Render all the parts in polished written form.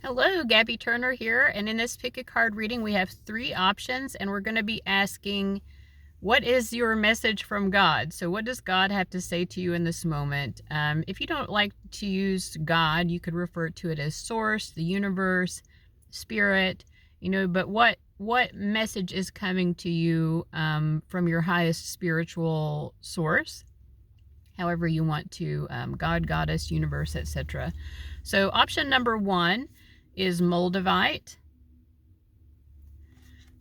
Hello, Gabby Turner here, and in this pick a card reading we have 3 options, and we're going to be asking, what is your message from God? So what does God have to say to you in this moment? If you don't like to use God, you could refer to it as source, the universe, spirit, but what message is coming to you from your highest spiritual source? However you want to, God, goddess, universe, etc. So option number 1 is Moldavite.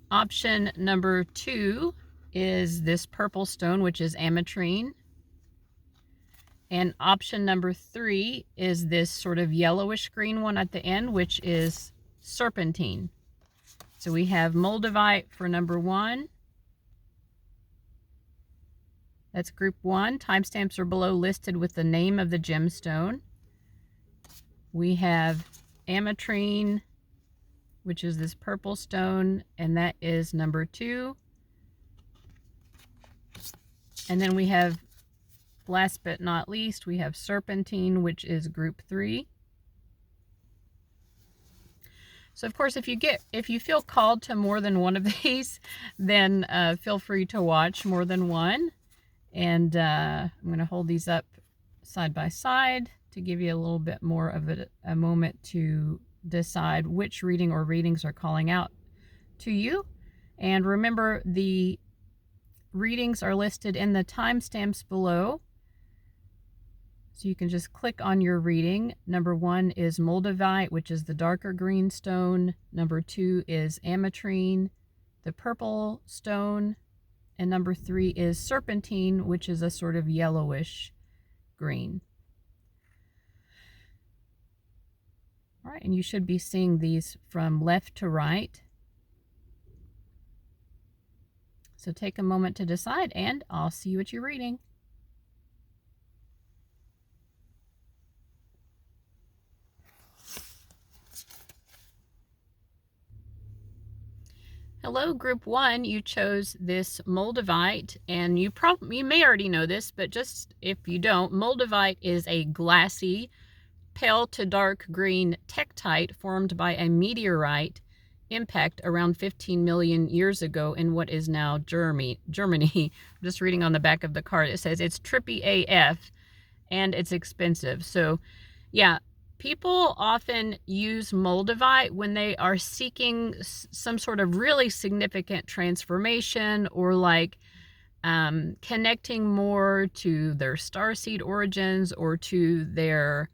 Option number 2 is this purple stone, which is Ametrine. And option number 3 is this sort of yellowish green one at the end, which is Serpentine. So we have Moldavite for number 1. That's group 1. Timestamps are below listed with the name of the gemstone. We have Ametrine, which is this purple stone, and that is number 2. And then we have, last but not least, we have Serpentine, which is group 3. So of course, if you feel called to more than one of these, then feel free to watch more than one. And I'm going to hold these up side by side to give you a little bit more of a moment to decide which reading or readings are calling out to you. And remember, the readings are listed in the timestamps below. So you can just click on your reading. Number 1 is Moldavite, which is the darker green stone. Number 2 is Ametrine, the purple stone. And number 3 is Serpentine, which is a sort of yellowish green. All right, and you should be seeing these from left to right. So take a moment to decide, and I'll see you at your reading. Hello, group 1. You chose this Moldavite, and you may already know this, but just if you don't, Moldavite is a glassy, pale to dark green tektite formed by a meteorite impact around 15 million years ago in what is now Germany. I'm just reading on the back of the card. It says it's trippy AF and it's expensive. So yeah, people often use Moldavite when they are seeking some sort of really significant transformation, or like connecting more to their starseed origins or to their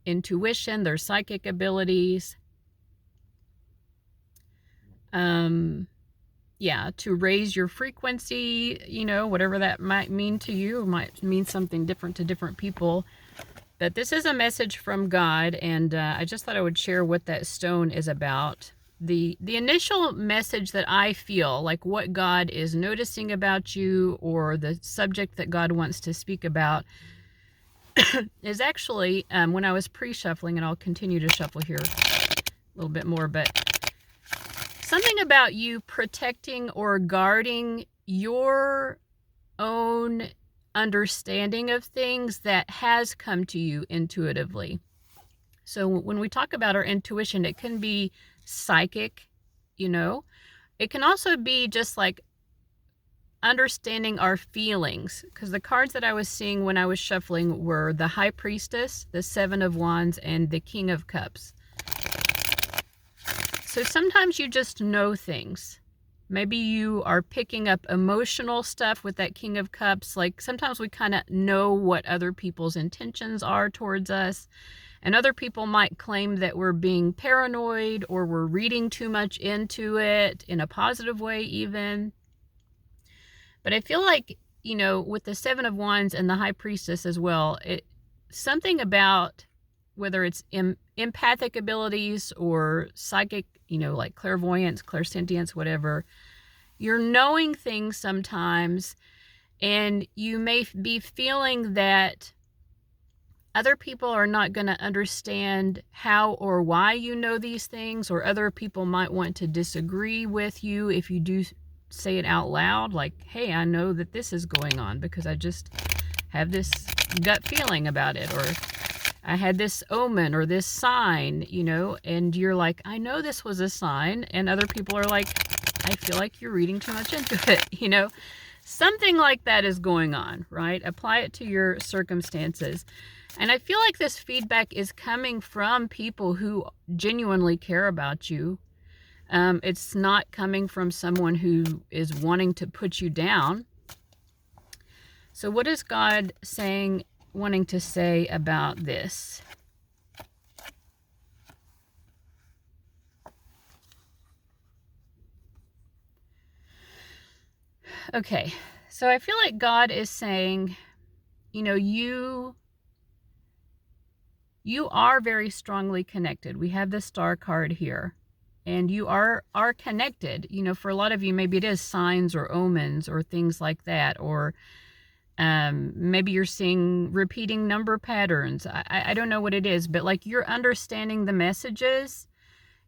intuition, their psychic abilities. Yeah, to raise your frequency, whatever that might mean to you, might mean something different to different people. But this is a message from God, and I just thought I would share what that stone is about. The initial message that I feel, like what God is noticing about you, or the subject that God wants to speak about, is actually when I was pre-shuffling, and I'll continue to shuffle here a little bit more, but something about you protecting or guarding your own understanding of things that has come to you intuitively. So when we talk about our intuition, it can be psychic, it can also be just like understanding our feelings, because the cards that I was seeing when I was shuffling were the High Priestess, the Seven of Wands, and the King of Cups. So sometimes you just know things. Maybe you are picking up emotional stuff with that King of Cups. Like sometimes we kind of know what other people's intentions are towards us. And other people might claim that we're being paranoid, or we're reading too much into it in a positive way even. But I feel like, with the Seven of Wands and the High Priestess as well, something about whether it's empathic abilities or psychic, like clairvoyance, clairsentience, whatever, you're knowing things sometimes, and you may be feeling that other people are not going to understand how or why you know these things, or other people might want to disagree with you if you do say it out loud, like, hey, I know that this is going on because I just have this gut feeling about it, or I had this omen or this sign, you know, and you're like, I know this was a sign. And other people are like, I feel like you're reading too much into it, you know. Something like that is going on, right? Apply it to your circumstances. And I feel like this feedback is coming from people who genuinely care about you. It's not coming from someone who is wanting to put you down. So what is God saying, wanting to say about this? Okay, so I feel like God is saying, you know, you are very strongly connected. We have the star card here. And you are connected. You know, for a lot of you, maybe it is signs or omens or things like that. Or maybe you're seeing repeating number patterns. I don't know what it is, but like you're understanding the messages.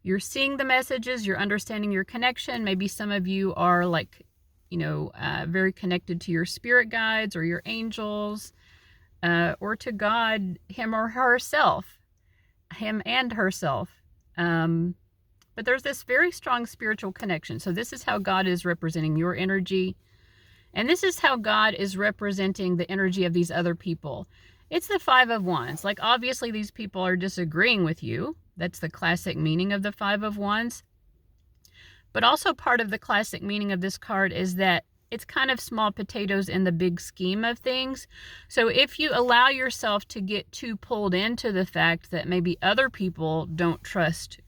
You're seeing the messages. You're understanding your connection. Maybe some of you are like, you know, very connected to your spirit guides or your angels, or to God, him or herself, him and herself. But there's this very strong spiritual connection. So this is how God is representing your energy. And this is how God is representing the energy of these other people. It's the Five of Wands. Like, obviously, these people are disagreeing with you. That's the classic meaning of the Five of Wands. But also part of the classic meaning of this card is that it's kind of small potatoes in the big scheme of things. So if you allow yourself to get too pulled into the fact that maybe other people don't trust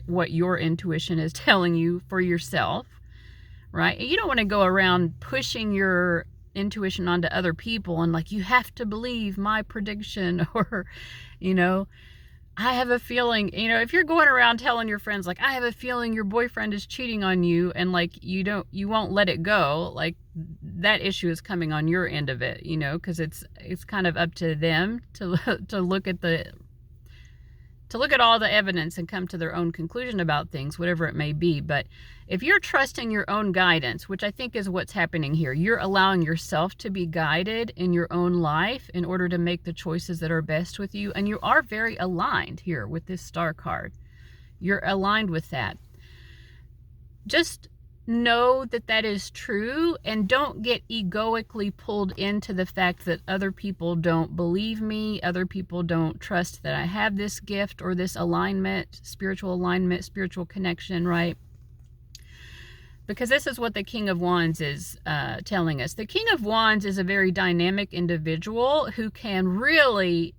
what your intuition is telling you for yourself, right? You don't want to go around pushing your intuition onto other people and like, you have to believe my prediction, or, you know, I have a feeling, you know, if you're going around telling your friends, like, I have a feeling your boyfriend is cheating on you, and like, you won't let it go, like, that issue is coming on your end of it, you know, because it's kind of up to them to look at all the evidence and come to their own conclusion about things, whatever it may be. But if you're trusting your own guidance, which I think is what's happening here, you're allowing yourself to be guided in your own life in order to make the choices that are best with you. And you are very aligned here with this star card. You're aligned with that. Just know that that is true, and don't get egoically pulled into the fact that other people don't believe me, other people don't trust that I have this gift or this alignment, spiritual connection, right? Because this is what the King of Wands is telling us. The King of Wands is a very dynamic individual who can really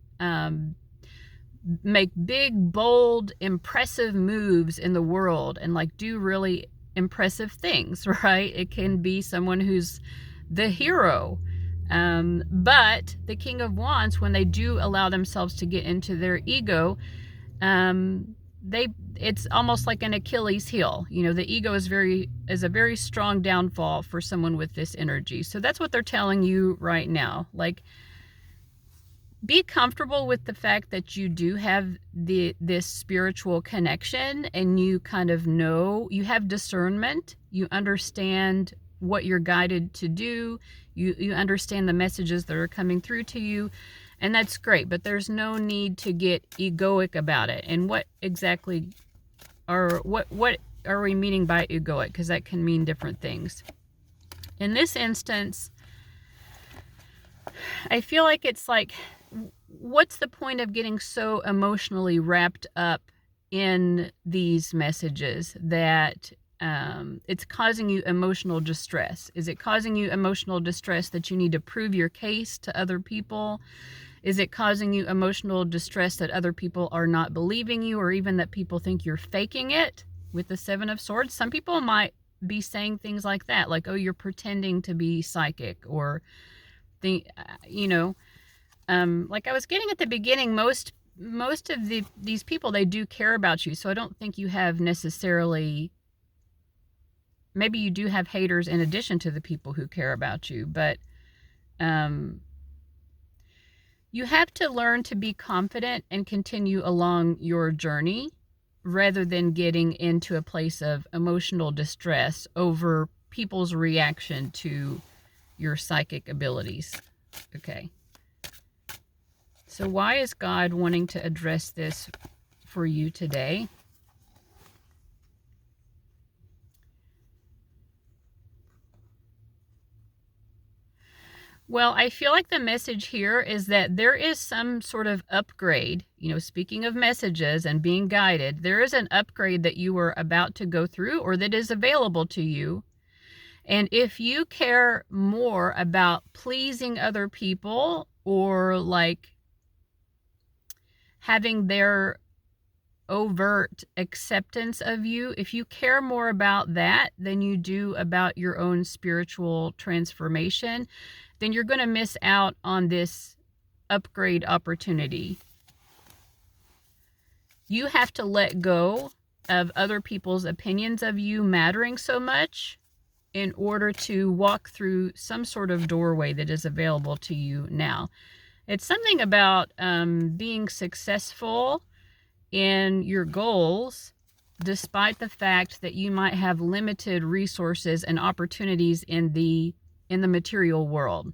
make big, bold, impressive moves in the world and like do really impressive things, right? It can be someone who's the hero. But the King of Wands, when they do allow themselves to get into their ego, it's almost like an Achilles heel. You know, the ego is a very strong downfall for someone with this energy. So that's what they're telling you right now. Like, be comfortable with the fact that you do have this spiritual connection, and you kind of know, you have discernment, you understand what you're guided to do, you understand the messages that are coming through to you, and that's great. But there's no need to get egoic about it. And what exactly what are we meaning by egoic? Because that can mean different things. In this instance, I feel like it's like, what's the point of getting so emotionally wrapped up in these messages that it's causing you emotional distress? Is it causing you emotional distress that you need to prove your case to other people? Is it causing you emotional distress that other people are not believing you, or even that people think you're faking it with the Seven of Swords? Some people might be saying things like that, like, oh, you're pretending to be psychic, or you know, like I was getting at the beginning, most of these people, they do care about you. So I don't think you have necessarily, maybe you do have haters in addition to the people who care about you, but you have to learn to be confident and continue along your journey rather than getting into a place of emotional distress over people's reaction to your psychic abilities. Okay. So why is God wanting to address this for you today? Well, I feel like the message here is that there is some sort of upgrade. You know, speaking of messages and being guided, there is an upgrade that you are about to go through or that is available to you. And if you care more about pleasing other people or like having their overt acceptance of you, if you care more about that than you do about your own spiritual transformation, then you're going to miss out on this upgrade opportunity. You have to let go of other people's opinions of you mattering so much in order to walk through some sort of doorway that is available to you now. It's something about being successful in your goals, despite the fact that you might have limited resources and opportunities in the material world.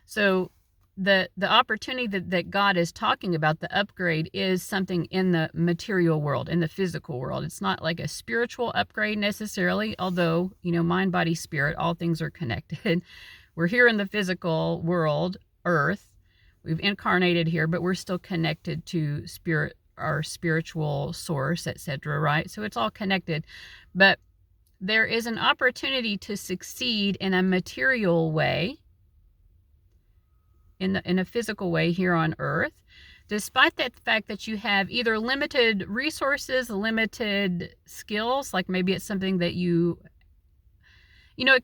So the opportunity that God is talking about, the upgrade, is something in the material world, in the physical world. It's not like a spiritual upgrade necessarily, although, you know, mind, body, spirit, all things are connected. We're here in the physical world, earth. We've incarnated here, but we're still connected to spirit, our spiritual source, etc., right? So it's all connected. But there is an opportunity to succeed in a material way, in a physical way here on earth, despite that fact that you have either limited resources, limited skills, like maybe it's something that you know,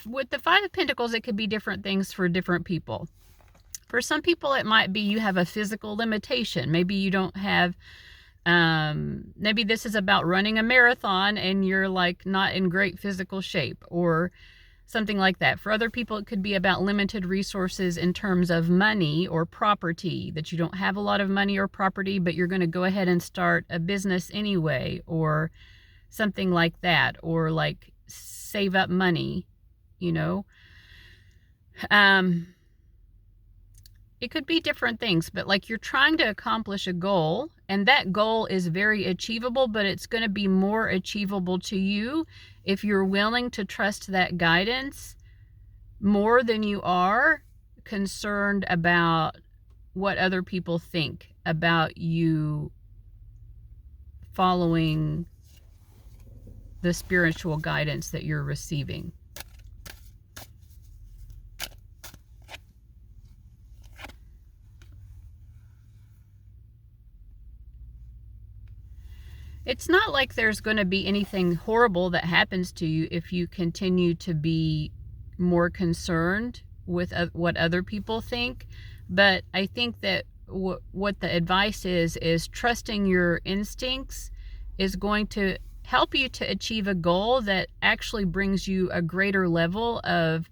with the Five of Pentacles, it could be different things for different people. For some people, it might be you have a physical limitation. Maybe you don't have, maybe this is about running a marathon and you're like not in great physical shape or something like that. For other people, it could be about limited resources in terms of money or property, that you don't have a lot of money or property, but you're going to go ahead and start a business anyway, or something like that, or like save up money, you know. It could be different things, but like you're trying to accomplish a goal, and that goal is very achievable, but it's going to be more achievable to you if you're willing to trust that guidance more than you are concerned about what other people think about you following the spiritual guidance that you're receiving. It's not like there's going to be anything horrible that happens to you if you continue to be more concerned with what other people think. But I think that what the advice is trusting your instincts is going to help you to achieve a goal that actually brings you a greater level of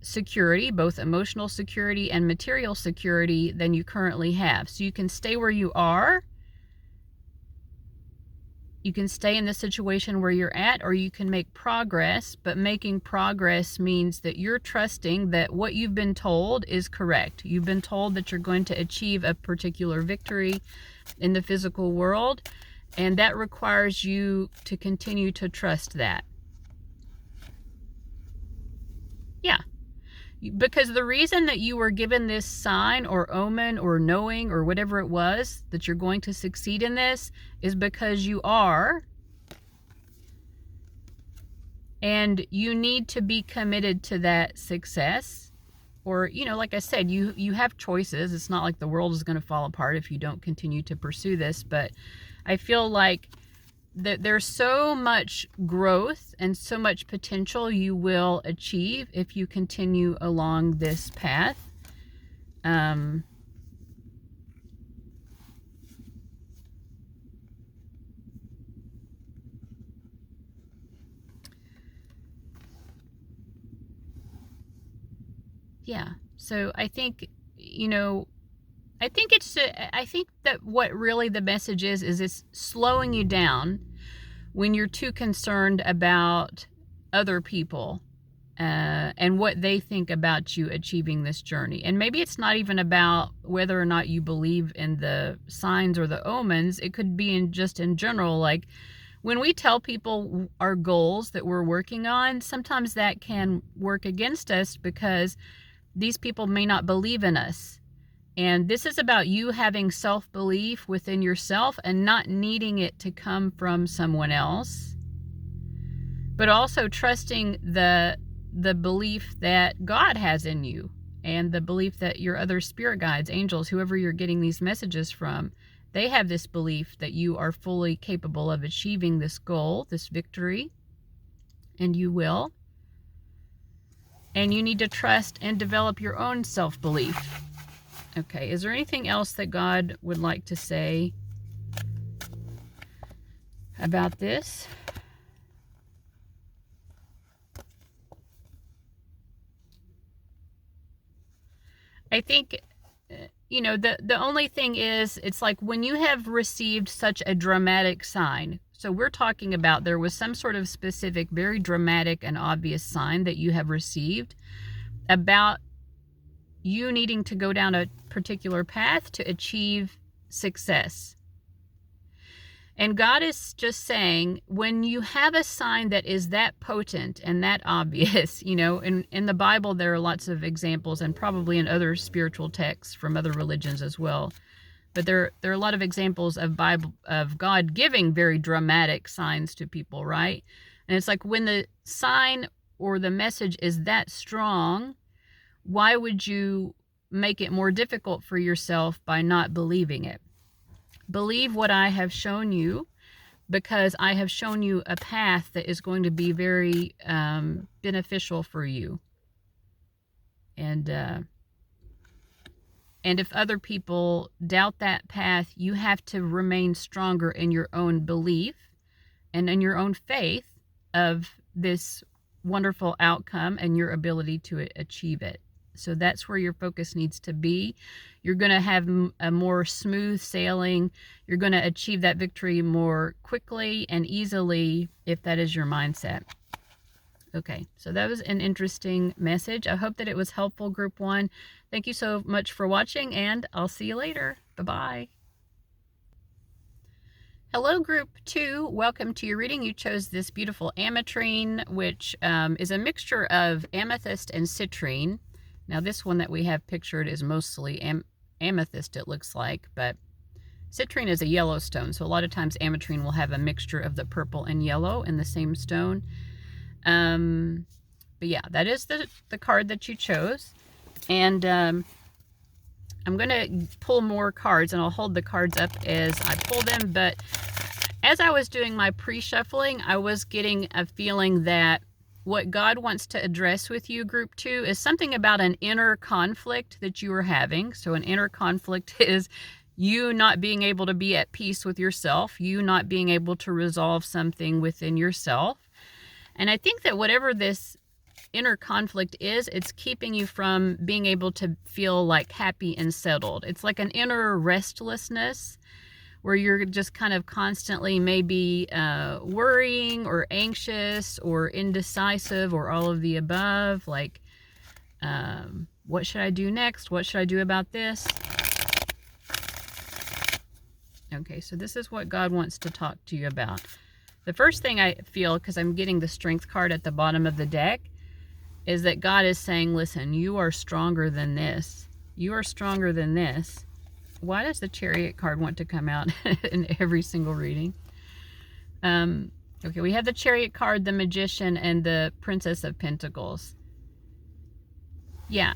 security, both emotional security and material security, than you currently have. So you can stay where you are. You can stay in the situation where you're at, or you can make progress, but making progress means that you're trusting that what you've been told is correct. You've been told that you're going to achieve a particular victory in the physical world, and that requires you to continue to trust that. Yeah. Because the reason that you were given this sign or omen or knowing or whatever it was that you're going to succeed in this is because you are. And you need to be committed to that success. Or, you know, like I said, you have choices. It's not like the world is going to fall apart if you don't continue to pursue this. But I feel like there's so much growth and so much potential you will achieve if you continue along this path. Yeah, so I think, you know, I think that what really the message is it's slowing you down when you're too concerned about other people and what they think about you achieving this journey. And maybe it's not even about whether or not you believe in the signs or the omens. It could be just in general. Like when we tell people our goals that we're working on, sometimes that can work against us because these people may not believe in us. And this is about you having self-belief within yourself and not needing it to come from someone else, but also trusting the belief that God has in you and the belief that your other spirit guides, angels, whoever you're getting these messages from, they have this belief that you are fully capable of achieving this goal, this victory, and you will. And you need to trust and develop your own self-belief. Okay, is there anything else that God would like to say about this? I think, the only thing is, it's like when you have received such a dramatic sign. So we're talking about there was some sort of specific, very dramatic and obvious sign that you have received about you needing to go down a particular path to achieve success. And God is just saying, when you have a sign that is that potent and that obvious, in the Bible, there are lots of examples, and probably in other spiritual texts from other religions as well. But there are a lot of examples of God giving very dramatic signs to people, right? And it's like when the sign or the message is that strong, why would you make it more difficult for yourself by not believing it? Believe what I have shown you, because I have shown you a path that is going to be very beneficial for you. And if other people doubt that path, you have to remain stronger in your own belief and in your own faith of this wonderful outcome and your ability to achieve it. So that's where your focus needs to be. You're going to have a more smooth sailing. You're going to achieve that victory more quickly and easily if that is your mindset. Okay, so that was an interesting message. I hope that it was helpful, Group 1. Thank you so much for watching, and I'll see you later. Bye-bye. Hello, Group 2. Welcome to your reading. You chose this beautiful Ametrine, which is a mixture of amethyst and citrine. Now, this one that we have pictured is mostly amethyst, it looks like, but citrine is a yellow stone, so a lot of times Ametrine will have a mixture of the purple and yellow in the same stone. But yeah, that is the card that you chose. And I'm going to pull more cards, and I'll hold the cards up as I pull them. But as I was doing my pre-shuffling, I was getting a feeling that what God wants to address with you, Group 2, is something about an inner conflict that you are having. So an inner conflict is you not being able to be at peace with yourself, you not being able to resolve something within yourself. And I think that whatever this inner conflict is, it's keeping you from being able to feel like happy and settled. It's like an inner restlessness where you're just kind of constantly maybe worrying or anxious or indecisive or all of the above. Like, what should I do next? What should I do about this? Okay, so this is what God wants to talk to you about. The first thing I feel, because I'm getting the Strength card at the bottom of the deck, is that God is saying, listen, you are stronger than this. You are stronger than this. Why does the Chariot card want to come out in every single reading? Okay, we have the Chariot card, the Magician, and the Princess of Pentacles. Yeah.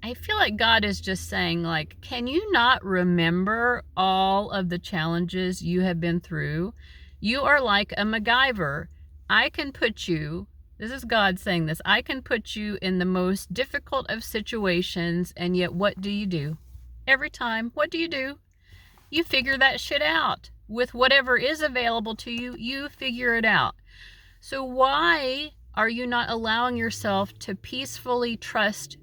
I feel like God is just saying, like, can you not remember all of the challenges you have been through? You are like a MacGyver. I can put you, this is God saying this, I can put you in the most difficult of situations, and yet what do? Every time, what do? You figure that shit out. With whatever is available to you, you figure it out. So why are you not allowing yourself to peacefully trust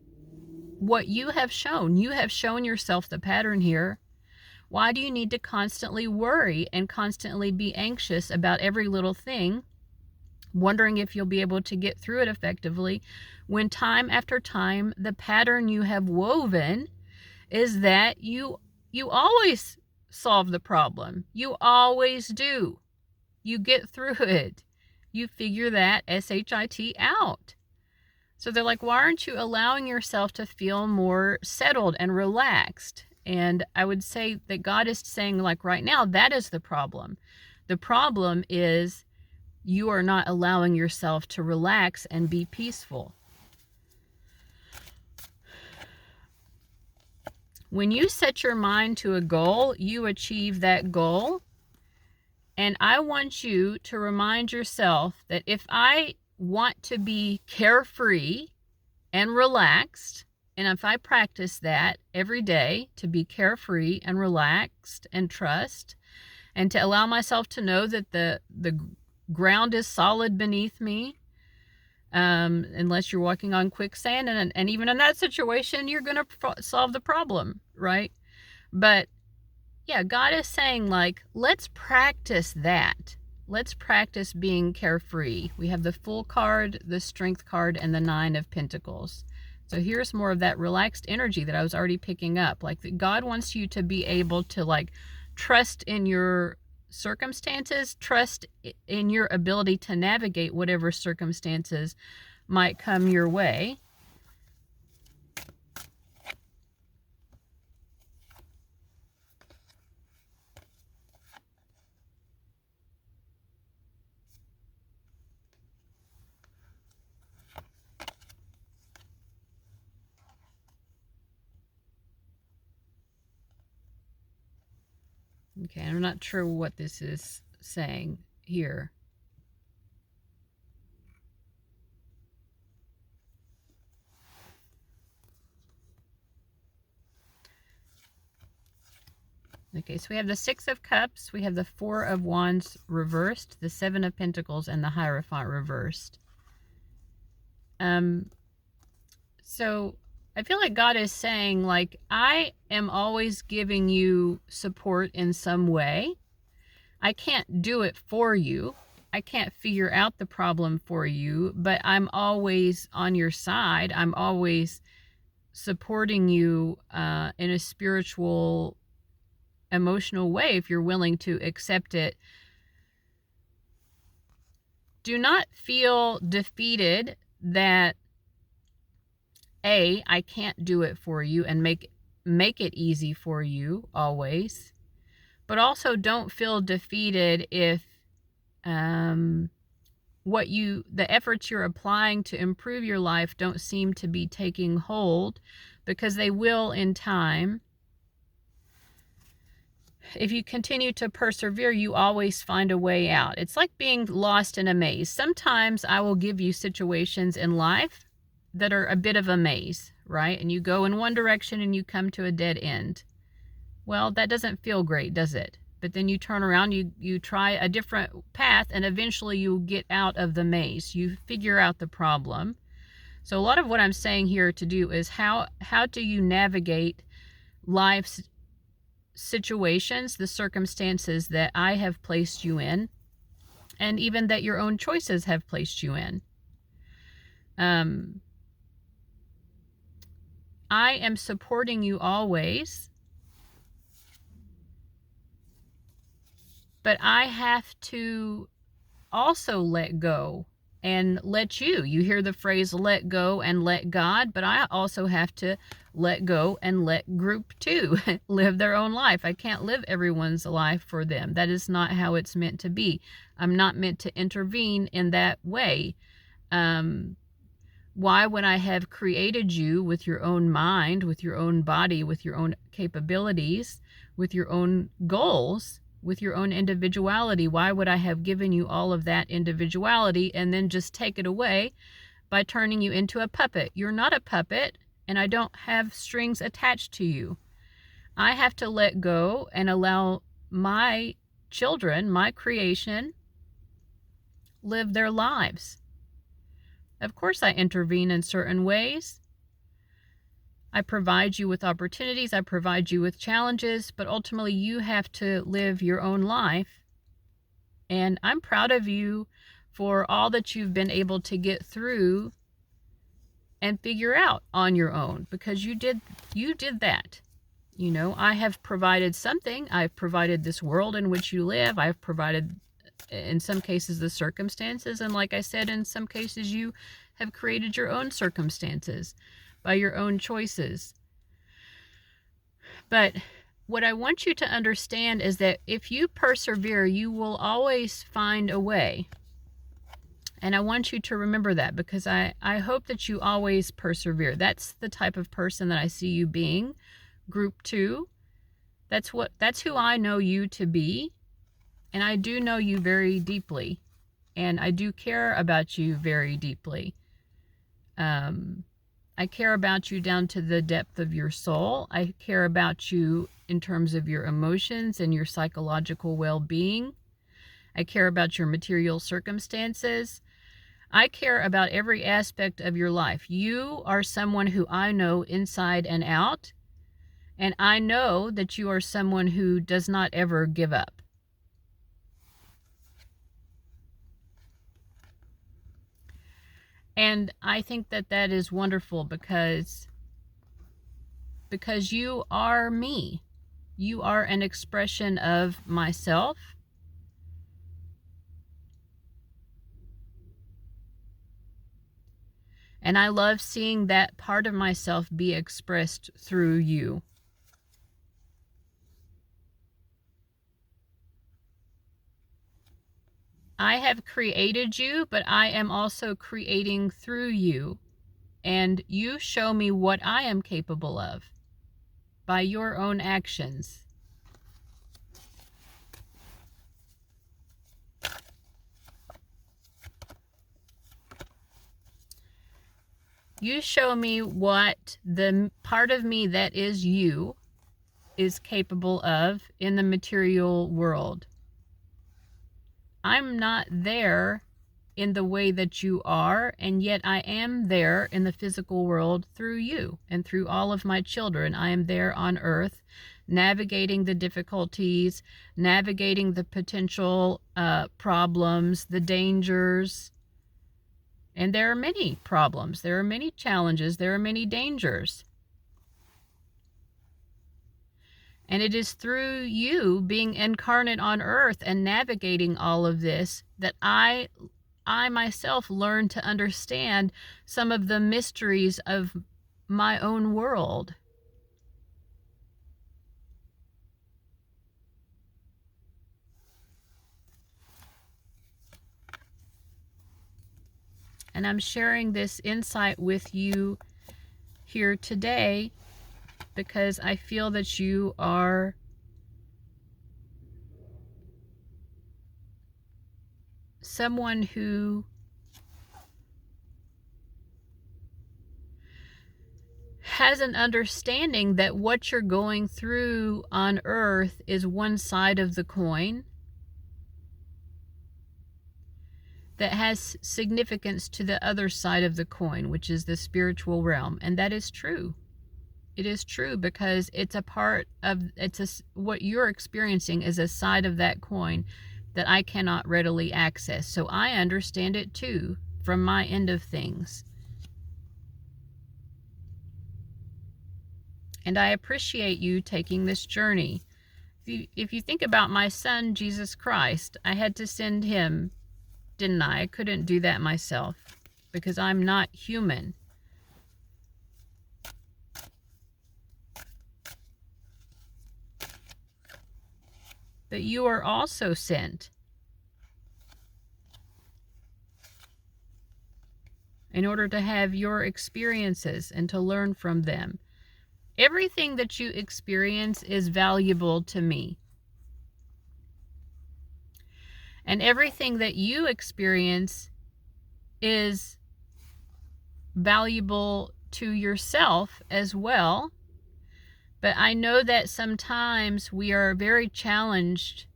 what you have shown? You have shown yourself the pattern here. Why do you need to constantly worry and constantly be anxious about every little thing wondering if you'll be able to get through it effectively, when time after time, the pattern you have woven is that you always solve the problem. You always do. You get through it. You figure that SHIT out. So they're like, why aren't you allowing yourself to feel more settled and relaxed? And I would say that God is saying, like, right now, that is the problem. The problem is you are not allowing yourself to relax and be peaceful. When you set your mind to a goal, you achieve that goal. And I want you to remind yourself that if I want to be carefree and relaxed, and if I practice that every day, to be carefree and relaxed and trust, and to allow myself to know that the ground is solid beneath me, unless you're walking on quicksand, and even in that situation, you're going to solve the problem, right? But yeah, God is saying, like, let's practice that. Let's practice being carefree. We have the Fool card, the Strength card, and the Nine of Pentacles. So here's more of that relaxed energy that I was already picking up. Like, God wants you to be able to, like, trust in your circumstances, trust in your ability to navigate whatever circumstances might come your way. Okay, I'm not sure what this is saying here. Okay, so we have the Six of Cups, we have the Four of Wands reversed, the Seven of Pentacles, and the Hierophant reversed. So I feel like God is saying, like, I am always giving you support in some way. I can't do it for you. I can't figure out the problem for you, but I'm always on your side. I'm always supporting you in a spiritual, emotional way if you're willing to accept it. Do not feel defeated that I can't do it for you and make it easy for you always. But also don't feel defeated if the efforts you're applying to improve your life don't seem to be taking hold, because they will in time. If you continue to persevere, you always find a way out. It's like being lost in a maze. Sometimes I will give you situations in life that are a bit of a maze, right? And you go in one direction and you come to a dead end. Well, that doesn't feel great, does it? But then you turn around, you try a different path, and eventually you get out of the maze. You figure out the problem. So a lot of what I'm saying here to do is how do you navigate life's situations, the circumstances that I have placed you in, and even that your own choices have placed you in. I am supporting you always, but I have to also let go and let you. You hear the phrase let go and let God, but I also have to let go and let group two live their own life. I can't live everyone's life for them. That is not how it's meant to be. I'm not meant to intervene in that way. Why would I have created you with your own mind, with your own body, with your own capabilities, with your own goals, with your own individuality? Why would I have given you all of that individuality and then just take it away by turning you into a puppet? You're not a puppet, and I don't have strings attached to you. I have to let go and allow my children, my creation, live their lives. Of course, I intervene in certain ways. I provide you with opportunities. I provide you with challenges, but ultimately you have to live your own life. And I'm proud of you for all that you've been able to get through and figure out on your own, because you did that. You know, I have provided something. I've provided this world in which you live. I've provided, in some cases, the circumstances. And like I said, in some cases, you have created your own circumstances by your own choices. But what I want you to understand is that if you persevere, you will always find a way. And I want you to remember that, because I hope that you always persevere. That's the type of person that I see you being. Group 2. That's who I know you to be. And I do know you very deeply. And I do care about you very deeply. I care about you down to the depth of your soul. I care about you in terms of your emotions and your psychological well-being. I care about your material circumstances. I care about every aspect of your life. You are someone who I know inside and out, and I know that you are someone who does not ever give up. And I think that that is wonderful, because you are me. You are an expression of myself. And I love seeing that part of myself be expressed through you. I have created you, but I am also creating through you. And you show me what I am capable of by your own actions. You show me what the part of me that is you is capable of in the material world. I'm not there in the way that you are, and yet I am there in the physical world through you and through all of my children. I am there on earth, navigating the difficulties, navigating the potential problems, the dangers. And there are many problems, there are many challenges, there are many dangers. And it is through you being incarnate on earth and navigating all of this that I myself learned to understand some of the mysteries of my own world. And I'm sharing this insight with you here today because I feel that you are someone who has an understanding that what you're going through on earth is one side of the coin that has significance to the other side of the coin, which is the spiritual realm. And that is true. It is true because it's a part of, what you're experiencing is a side of that coin that I cannot readily access. So I understand it too from my end of things. And I appreciate you taking this journey. If you think about my son, Jesus Christ, I had to send him, didn't I? I couldn't do that myself because I'm not human. But you are also sent in order to have your experiences and to learn from them. Everything that you experience is valuable to me. And everything that you experience is valuable to yourself as well. But I know that sometimes we are very challenged.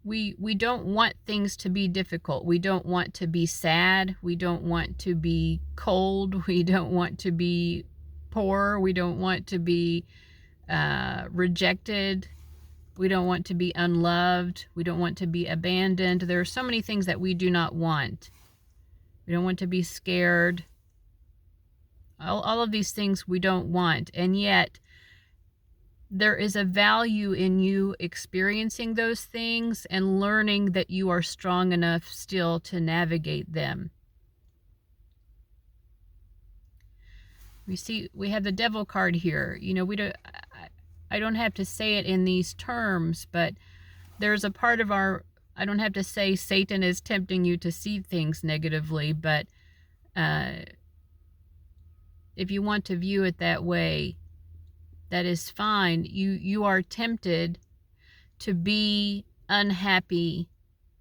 We don't want things to be difficult. We don't want to be sad. We don't want to be cold. We don't want to be poor. We don't want to be rejected. We don't want to be unloved. We don't want to be abandoned. There are so many things that we do not want. We don't want to be scared. All of these things we don't want. And yet, there is a value in you experiencing those things and learning that you are strong enough still to navigate them. We have the Devil card here. You know, I don't have to say it in these terms, but there's a part of I don't have to say Satan is tempting you to see things negatively, but if you want to view it that way, that is fine. You are tempted to be unhappy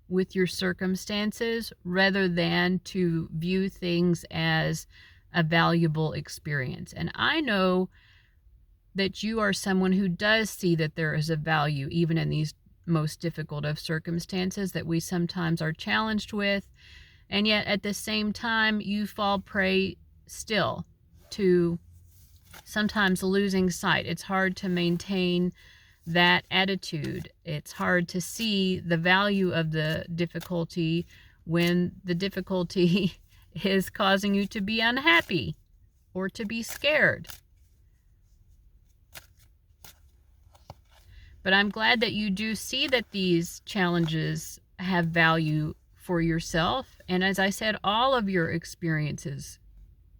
with your circumstances rather than to view things as a valuable experience. And I know that you are someone who does see that there is a value even in these most difficult of circumstances that we sometimes are challenged with, and yet at the same time you fall prey still to sometimes losing sight. It's hard to maintain that attitude. It's hard to see the value of the difficulty when the difficulty is causing you to be unhappy or to be scared. But I'm glad that you do see that these challenges have value for yourself. And as I said, all of your experiences,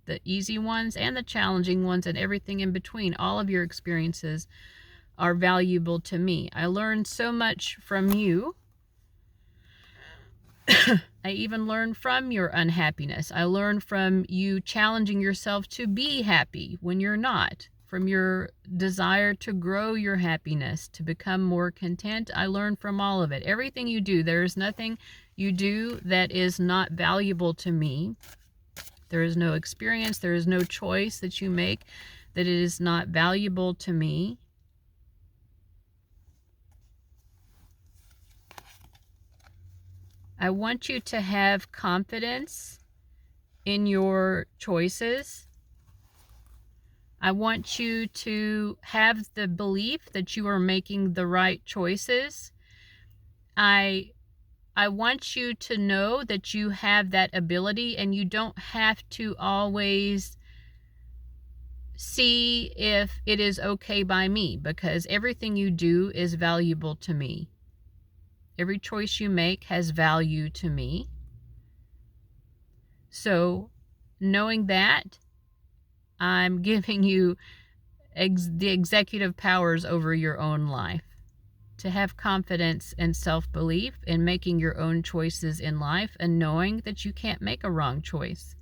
the easy ones and the challenging ones and everything in between, all of your experiences are valuable to me. I learned so much from you. I even learned from your unhappiness. I learned from you challenging yourself to be happy when you're not. From your desire to grow your happiness, to become more content. I learned from all of it. Everything you do, there is nothing you do that is not valuable to me. There is no experience, there is no choice that you make that it is not valuable to me. I want you to have confidence in your choices. I want you to have the belief that you are making the right choices. I want you to know that you have that ability and you don't have to always see if it is okay by me, because everything you do is valuable to me. Every choice you make has value to me. So, knowing that, I'm giving you the executive powers over your own life. To have confidence and self-belief in making your own choices in life and knowing that you can't make a wrong choice.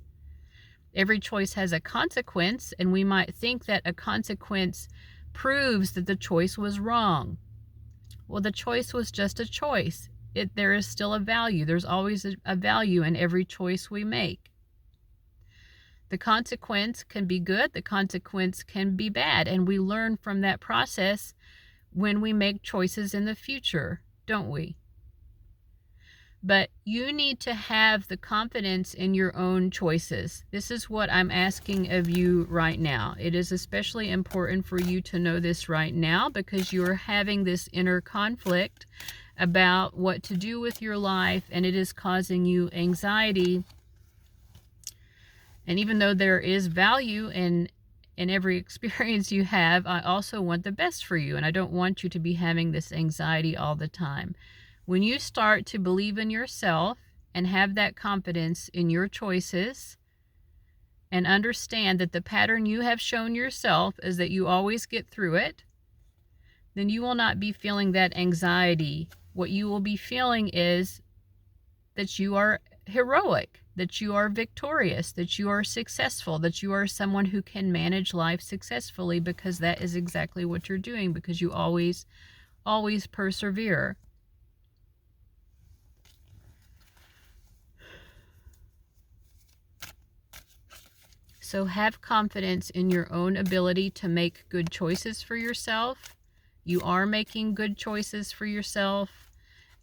Every choice has a consequence, and we might think that a consequence proves that the choice was wrong. Well, the choice was just a choice. There is still a value. There's always a value in every choice we make. The consequence can be good, the consequence can be bad, and we learn from that process when we make choices in the future, don't we? But you need to have the confidence in your own choices. This is what I'm asking of you right now. It is especially important for you to know this right now because you're having this inner conflict about what to do with your life, and it is causing you anxiety. And even though there is value in every experience you have, I also want the best for you, and I don't want you to be having this anxiety all the time. When you start to believe in yourself and have that confidence in your choices and understand that the pattern you have shown yourself is that you always get through it, then you will not be feeling that anxiety. What you will be feeling is that you are heroic, that you are victorious, that you are successful, that you are someone who can manage life successfully, because that is exactly what you're doing, because you always persevere. So have confidence in your own ability to make good choices for yourself. You are making good choices for yourself.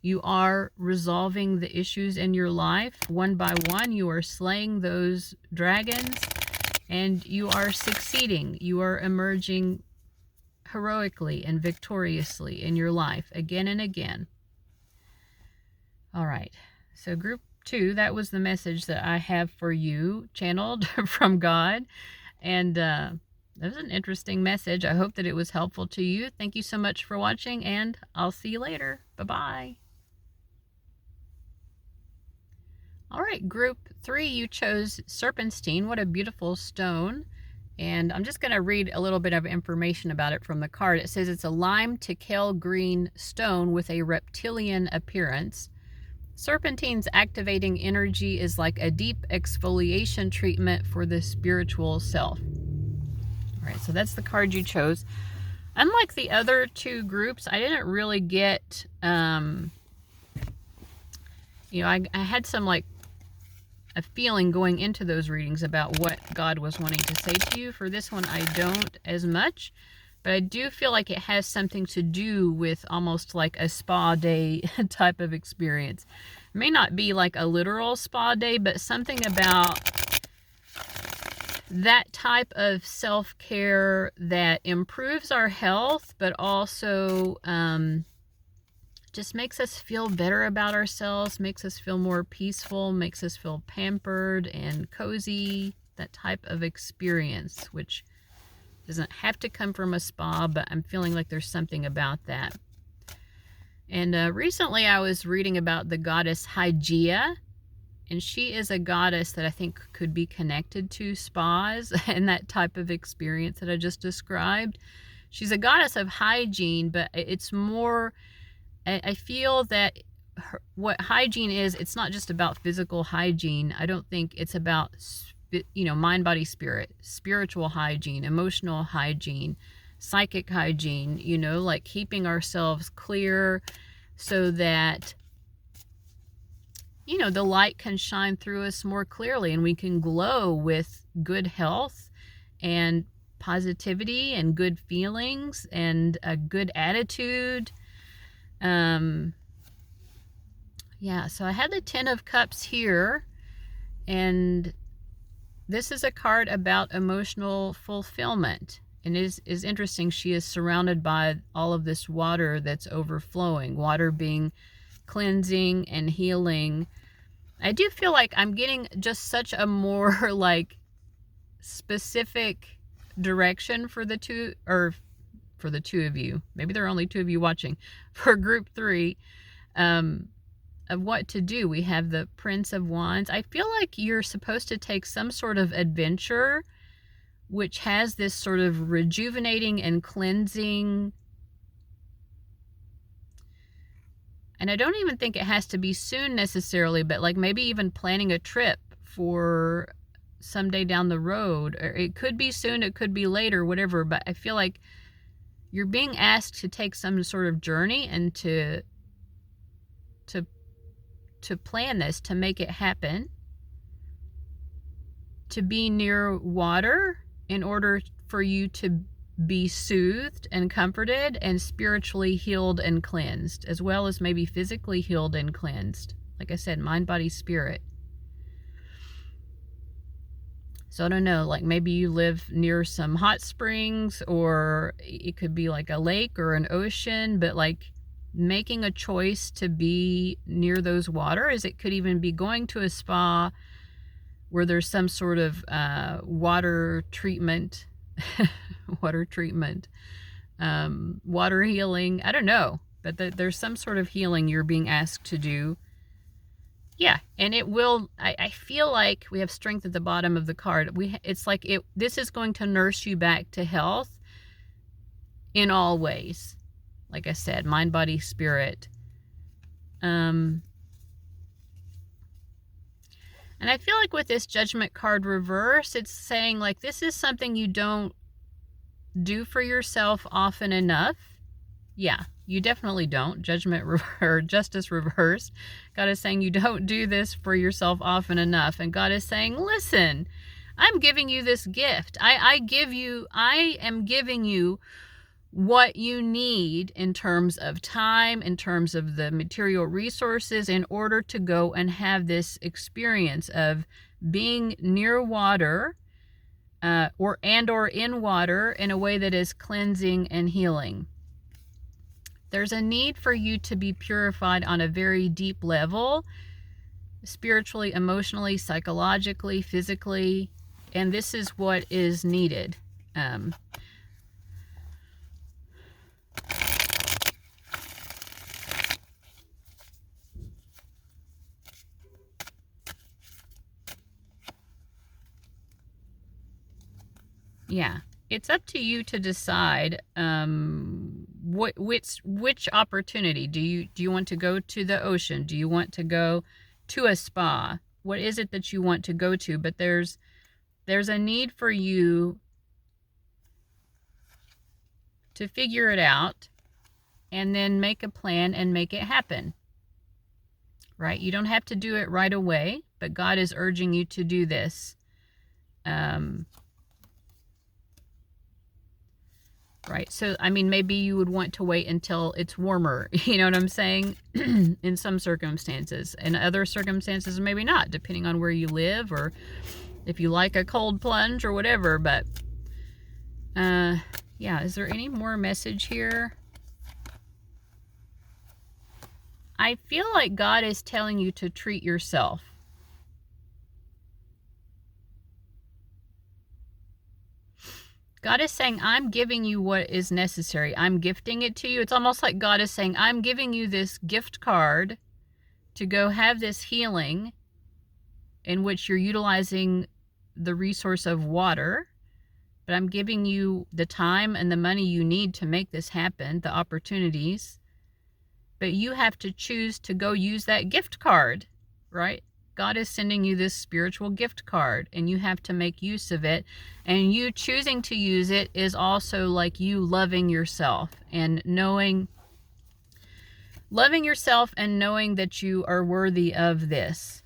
You are resolving the issues in your life one by one. You are slaying those dragons and you are succeeding. You are emerging heroically and victoriously in your life again and again. All right. So group 2, that was the message that I have for you, channeled from God. And that was an interesting message. I hope that it was helpful to you. Thank you so much for watching, and I'll see you later. Bye-bye. All right, group 3, you chose Serpentine. What a beautiful stone. And I'm just going to read a little bit of information about it from the card. It says it's a lime to kale green stone with a reptilian appearance. Serpentine's activating energy is like a deep exfoliation treatment for the spiritual self. All right, so that's the card you chose. Unlike the other 2 groups, I didn't really get, I had some like a feeling going into those readings about what God was wanting to say to you. For this one, I don't as much, but I do feel like it has something to do with almost like a spa day type of experience. It may not be like a literal spa day, but something about that type of self-care that improves our health, but also just makes us feel better about ourselves, makes us feel more peaceful, makes us feel pampered and cozy, that type of experience, which doesn't have to come from a spa, but I'm feeling like there's something about that. And recently I was reading about the goddess Hygeia, and she is a goddess that I think could be connected to spas and that type of experience that I just described. She's a goddess of hygiene, but it's more, I feel that what hygiene is, it's not just about physical hygiene. I don't think it's about, mind, body, spirit, spiritual hygiene, emotional hygiene, psychic hygiene, like keeping ourselves clear so that, the light can shine through us more clearly and we can glow with good health and positivity and good feelings and a good attitude. So I had the 10 of Cups here, and this is a card about emotional fulfillment. And it is interesting. She is surrounded by all of this water that's overflowing, water being cleansing and healing. I do feel like I'm getting just such a more like specific direction for the two of you. Maybe there are only 2 of you watching. For group 3, of what to do. We have the Prince of Wands. I feel like you're supposed to take some sort of adventure which has this sort of rejuvenating and cleansing. And I don't even think it has to be soon necessarily, but like maybe even planning a trip for someday down the road. Or it could be soon, it could be later, whatever. But I feel like you're being asked to take some sort of journey and to plan this, to make it happen, to be near water in order for you to be soothed and comforted and spiritually healed and cleansed, as well as maybe physically healed and cleansed. Like I said, mind, body, spirit. So I don't know, like maybe you live near some hot springs, or it could be like a lake or an ocean, but like making a choice to be near those waters. It could even be going to a spa where there's some sort of water treatment, water healing. I don't know, but there's some sort of healing you're being asked to do. Yeah, and it will, I feel like we have strength at the bottom of the card. It's like this is going to nurse you back to health in all ways. Like I said, mind, body, spirit. And I feel like with this Judgment card reverse, it's saying like this is something you don't do for yourself often enough. Yeah, you definitely don't. Judgment or Justice reverse. God is saying you don't do this for yourself often enough. And God is saying, listen, I'm giving you this gift. I am giving you what you need in terms of time, in terms of the material resources, in order to go and have this experience of being near water, or in water in a way that is cleansing and healing. There's a need for you to be purified on a very deep level, spiritually, emotionally, psychologically, physically, and this is what is needed. Yeah, it's up to you to decide which opportunity. Do you want to go to the ocean? Do you want to go to a spa? What is it that you want to go to? But there's a need for you to figure it out and then make a plan and make it happen. Right? You don't have to do it right away, but God is urging you to do this. Right? So, I mean, maybe you would want to wait until it's warmer. You know what I'm saying? In some circumstances. In other circumstances, maybe not, depending on where you live or if you like a cold plunge or whatever. But, yeah, is there any more message here? I feel like God is telling you to treat yourself. God is saying, I'm giving you what is necessary. I'm gifting it to you. It's almost like God is saying, I'm giving you this gift card to go have this healing in which you're utilizing the resource of water. But I'm giving you the time and the money you need to make this happen, the opportunities. But you have to choose to go use that gift card, right? God is sending you this spiritual gift card and you have to make use of it. And you choosing to use it is also like you loving yourself and loving yourself and knowing that you are worthy of this.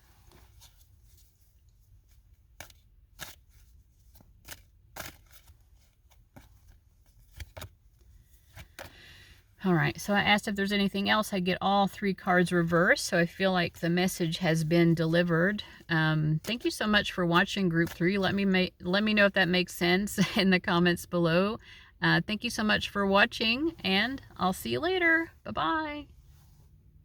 All right, so I asked if there's anything else. I get all 3 cards reversed, so I feel like the message has been delivered. Thank you so much for watching Group 3. Let me know if that makes sense in the comments below. Thank you so much for watching, and I'll see you later. Bye-bye.